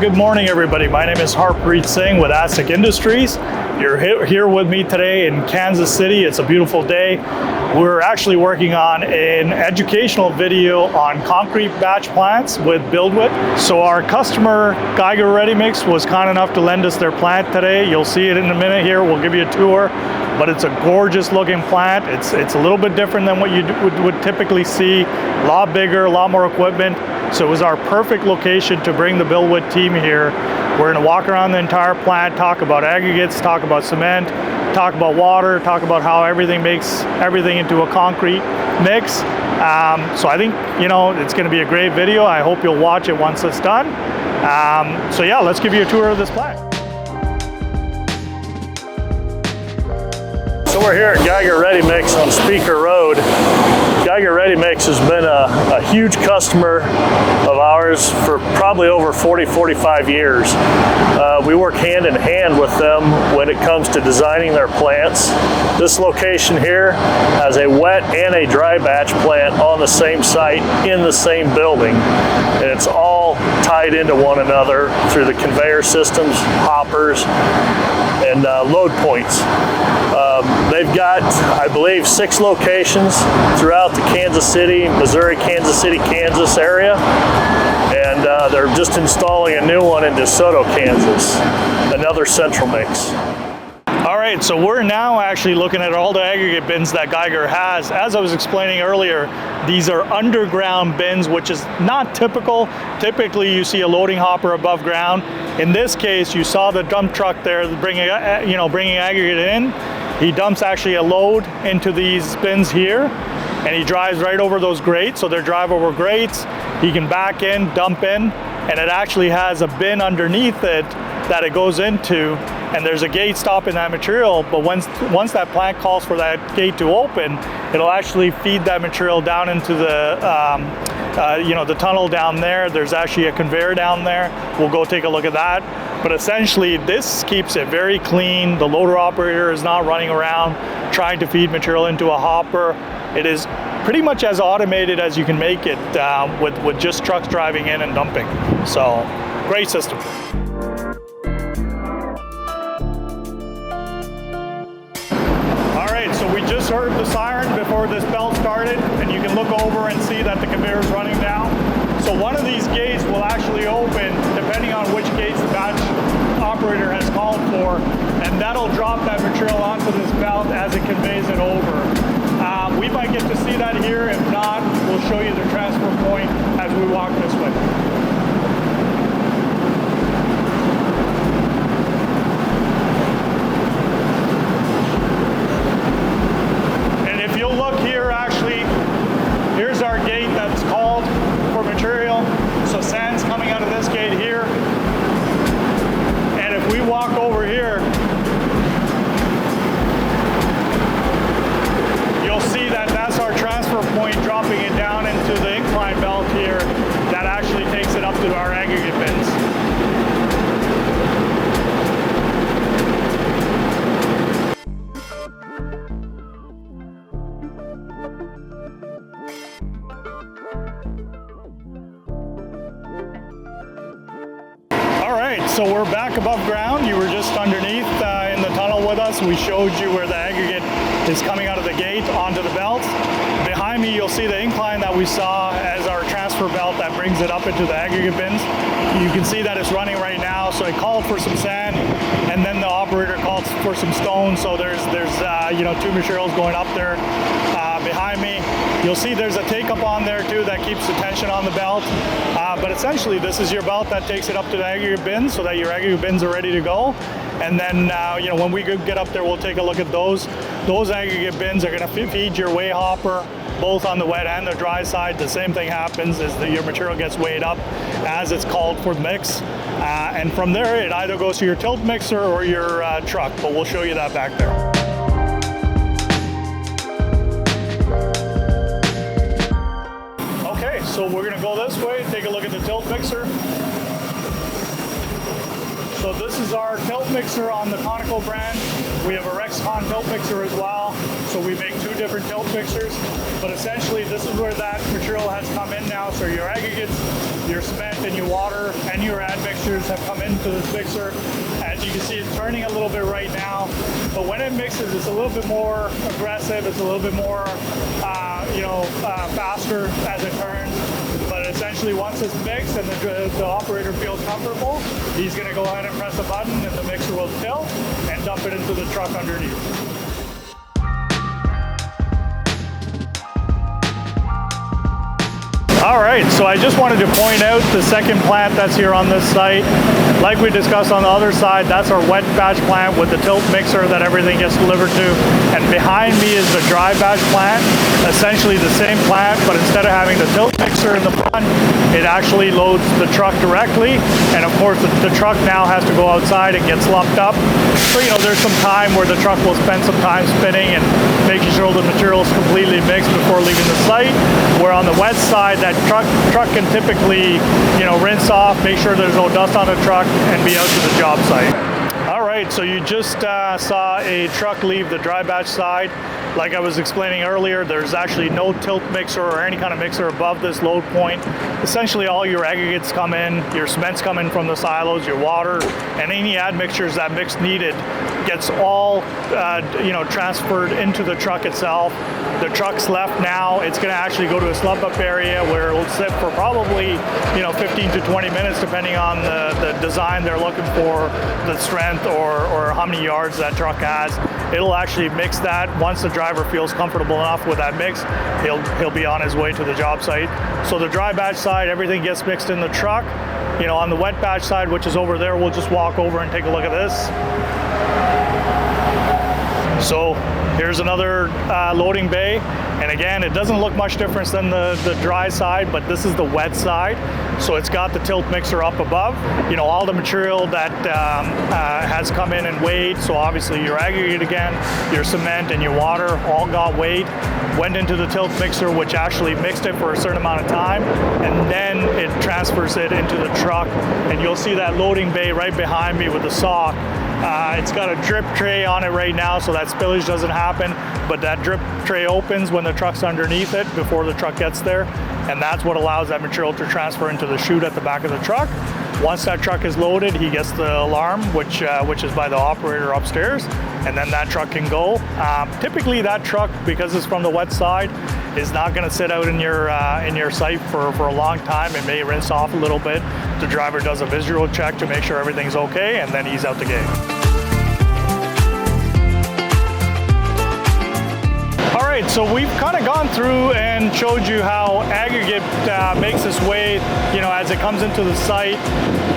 good morning everybody. My name is Harpreet Singh with Astec Industries. You're here with me today in Kansas City. It's a beautiful day. We're actually working on an educational video on concrete batch plants with BuildWitt. So our customer, Geiger Ready Mix, was kind enough to lend us their plant today. You'll see it in a minute here. We'll give you a tour. But it's a gorgeous looking plant. It's a little bit different than what you would typically see. A lot bigger, a lot more equipment. So it was our perfect location to bring the BuildWitt team here. We're gonna walk around the entire plant, talk about aggregates, talk about cement, talk about water, talk about how everything makes everything into a concrete mix. So I think, it's gonna be a great video. I hope you'll watch it once it's done. So yeah, let's give you a tour of this plant. So we're here at Geiger Ready Mix on Speaker Road. Geiger Ready Mix has been a huge customer of ours for probably over 40-45 years. We work hand in hand with them when it comes to designing their plants. This location here has a wet and a dry batch plant on the same site in the same building. And it's all tied into one another through the conveyor systems, hoppers, and load points. They've got, I believe, 6 locations throughout the Kansas City, Missouri, Kansas City, Kansas area. And they're just installing a new one in DeSoto, Kansas, another central mix. All right, so we're now actually looking at all the aggregate bins that Geiger has. As I was explaining earlier, these are underground bins, which is not typical. Typically, you see a loading hopper above ground. In this case, you saw the dump truck there bringing aggregate in. He dumps actually a load into these bins here, and he drives right over those grates. So they're drive over grates. He can back in, dump in, and it actually has a bin underneath it that it goes into, and there's a gate stopping that material. But once that plant calls for that gate to open, it'll actually feed that material down into the the tunnel down there. There's actually a conveyor down there. We'll go take a look at that. But essentially, this keeps it very clean. The loader operator is not running around trying to feed material into a hopper. It is pretty much as automated as you can make it with just trucks driving in and dumping. So, great system. All right, so we just heard the siren before this belt started, and you can look over and see that the conveyor is running down. So one of these gates will actually open depending on which gates the batch operator has called for, and that'll drop that material onto this belt as it conveys it over. We might get to see that here. If not, we'll show you the transfer point as we walk this way. And if you'll look here, actually, here's our gate that's called for material. So sand's coming out of this gate here. And if we walk over here, you'll see that that's our transfer point, dropping it down into the incline belt here. That actually takes it up to our aggregate bins. So we're back above ground. You were just underneath in the tunnel with us. We showed you where the aggregate is coming out of the gate onto the belt. Behind me, you'll see the incline that we saw as our transfer belt that brings it up into the aggregate bins. You can see that it's running right now. So it called for some sand, and then the operator called for some stone. So there's 2 materials going up there. Behind me, you'll see there's a take-up on there too that keeps the tension on the belt. But essentially, this is your belt that takes it up to the aggregate bins so that your aggregate bins are ready to go. And then, when we get up there, we'll take a look at those. Those aggregate bins are going to feed your weigh hopper, both on the wet and the dry side. The same thing happens is that your material gets weighed up as it's called for the mix. And from there, it either goes to your tilt mixer or your truck, but we'll show you that back there. So we're going to go this way, take a look at the tilt mixer. So this is our tilt mixer on the Conoco brand. We have a Rexcon tilt mixer as well. So we make 2 different different tilt mixers, but essentially this is where that material has come in now. So your aggregates, your cement, and your water, and your admixtures have come into this mixer. As you can see, it's turning a little bit right now, but when it mixes, it's a little bit more aggressive. It's a little bit more, faster as it turns. But essentially, once it's mixed and the operator feels comfortable, he's going to go ahead and press a button, and the mixer will tilt and dump it into the truck underneath. All right, so I just wanted to point out the second plant that's here on this site. Like we discussed on the other side, that's our wet batch plant with the tilt mixer that everything gets delivered to. And behind me is the dry batch plant, essentially the same plant, but instead of having the tilt mixer in the front, it actually loads the truck directly. And of course, the truck now has to go outside and gets lumped up. So, there's some time where the truck will spend some time spinning and making sure the material is completely mixed before leaving the site. Where on the wet side, that truck can typically, rinse off, make sure there's no dust on the truck, and be out to the job site. All right, so you just saw a truck leave the dry batch side. Like I was explaining earlier, there's actually no tilt mixer or any kind of mixer above this load point. Essentially, all your aggregates come in, your cements come in from the silos, your water, and any admixtures that mix needed gets all, transferred into the truck itself. The truck's left now. It's going to actually go to a slump up area where it'll sit for probably, 15 to 20 minutes, depending on the design they're looking for, the strength or how many yards that truck has. It'll actually mix that. Once the driver feels comfortable enough with that mix, he'll be on his way to the job site. So the dry batch side, everything gets mixed in the truck. On the wet batch side, which is over there, we'll just walk over and take a look at this. So here's another loading bay, and again, it doesn't look much different than the dry side, but this is the wet side. So it's got the tilt mixer up above. All the material that has come in and weighed, so obviously your aggregate again, your cement and your water all got weighed, went into the tilt mixer, which actually mixed it for a certain amount of time, and then it transfers it into the truck. And you'll see that loading bay right behind me with the saw. It's got a drip tray on it right now, so that spillage doesn't happen, but that drip tray opens when the truck's underneath it before the truck gets there, and that's what allows that material to transfer into the chute at the back of the truck. Once that truck is loaded, he gets the alarm, which is by the operator upstairs, and then that truck can go. Typically that truck, because it's from the wet side, is not going to sit out in your site for a long time. It may rinse off a little bit. The driver does a visual check to make sure everything's okay, and then he's out the gate. All right, so we've kind of gone through and showed you how aggregate makes its way, as it comes into the site,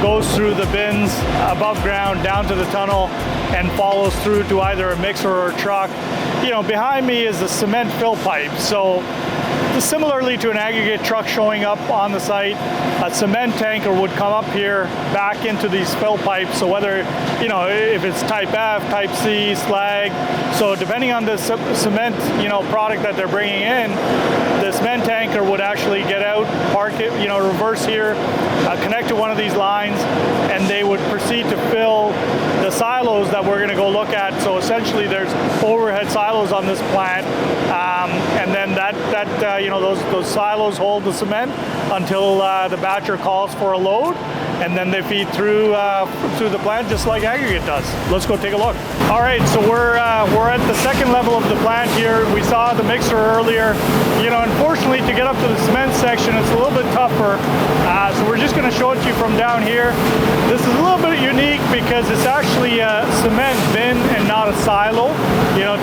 goes through the bins above ground down to the tunnel, and follows through to either a mixer or a truck. Behind me is the cement fill pipe. So similarly to an aggregate truck showing up on the site, a cement tanker would come up here back into these fill pipes. So whether, if it's type F, type C, slag, so depending on the cement, product that they're bringing in, the cement tanker would actually get out, park it, reverse here, connect to one of these lines, and they would proceed to fill the silos that we're going to go look at. So essentially there's overhead silos on this plant, and then those silos hold the cement until the batcher calls for a load, and then they feed through the plant just like aggregate does. Let's go take a look. All right, so we're at the second level of the plant here. We saw the mixer earlier. Unfortunately, to get up to the cement section, it's a little bit tougher. So we're just going to show it to you from down here. This is a little bit unique because it's actually a cement bin and not a silo.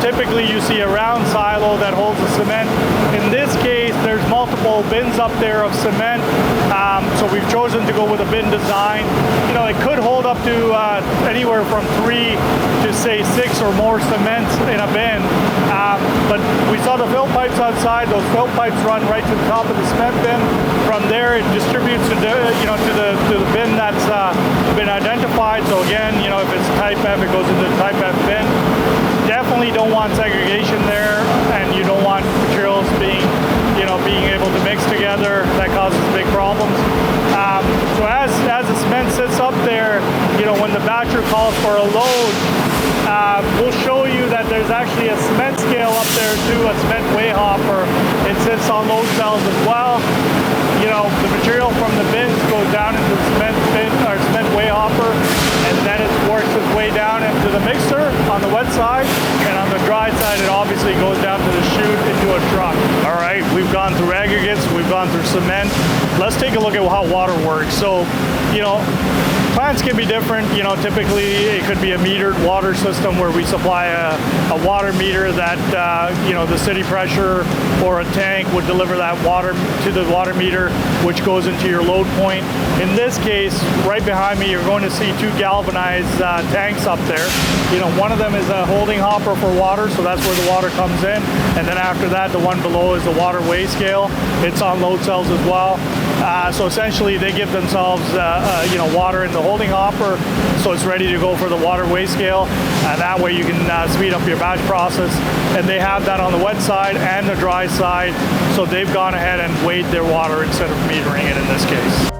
Typically you see a round silo that holds the cement. In this case, there's multiple bins up there of cement. So we've chosen to go with a bin design. It could hold up to anywhere from 3 to say 6 or more cements in a bin. But we saw the fill pipes outside. Those fill pipes run right to the top of the cement bin. From there, it distributes to the bin that's been identified. So again, if it's type F, it goes into the type F bin. Definitely don't want segregation there, and you don't want materials being able to mix together. That causes big problems. So as the cement sits up there, when the batcher calls for a load, we'll show you that there's actually a cement scale up there too, a cement weigh hopper. It sits on load cells as well. You know, the material from the bins goes down into the cement bin or cement weigh hopper, and then it works its way down into the mixer on the wet side, and on the dry side it obviously goes down to the chute into a truck. All right, we've gone through aggregates, we've gone through cement. Let's take a look at how water works. So, you know, plants can be different. You know, typically it could be a metered water system where we supply a water meter that, you know, the city pressure or a tank would deliver that water to the water meter, which goes into your load point. In this case, right behind me, you're going to see two galvanized tanks up there. You know, one of them is a holding hopper for water, so that's where the water comes in. And then after that, the one below is the water weigh scale. It's on load cells as well. So essentially, they give themselves, you know, water in the holding hopper, so it's ready to go for the water weigh scale. And that way you can speed up your batch process. And they have that on the wet side and the dry side. So they've gone ahead and weighed their water instead of metering it in this case.